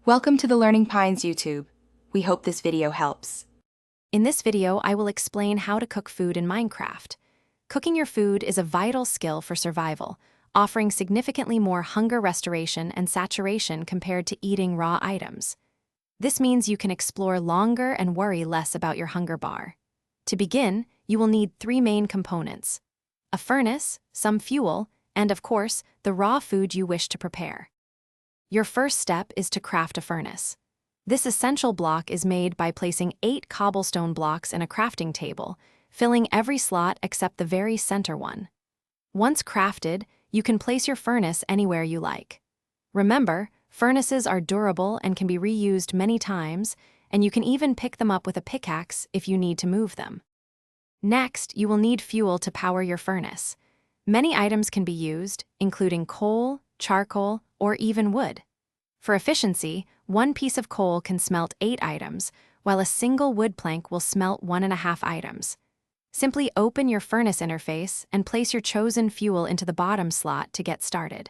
Welcome to the Learning Pines YouTube. We hope this video helps. In this video, I will explain how to cook food in Minecraft. Cooking your food is a vital skill for survival, offering significantly more hunger restoration and saturation compared to eating raw items. This means you can explore longer and worry less about your hunger bar. To begin, you will need 3 main components: a furnace, some fuel, and of course, the raw food you wish to prepare. Your first step is to craft a furnace. This essential block is made by placing 8 cobblestone blocks in a crafting table, filling every slot except the very center one. Once crafted, you can place your furnace anywhere you like. Remember, furnaces are durable and can be reused many times, and you can even pick them up with a pickaxe if you need to move them. Next, you will need fuel to power your furnace. Many items can be used, including coal, charcoal, or even wood. For efficiency, 1 piece of coal can smelt 8 items, while a single wood plank will smelt 1.5 items. Simply open your furnace interface and place your chosen fuel into the bottom slot to get started.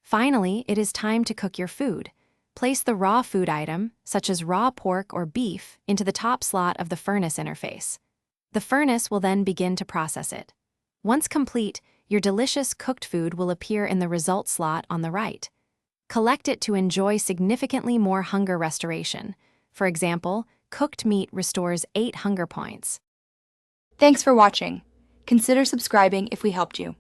Finally, it is time to cook your food. Place the raw food item, such as raw pork or beef, into the top slot of the furnace interface. The furnace will then begin to process it. Once complete, your delicious cooked food will appear in the result slot on the right. Collect it to enjoy significantly more hunger restoration. For example, cooked meat restores 8 hunger points. Thanks for watching. Consider subscribing if we helped you.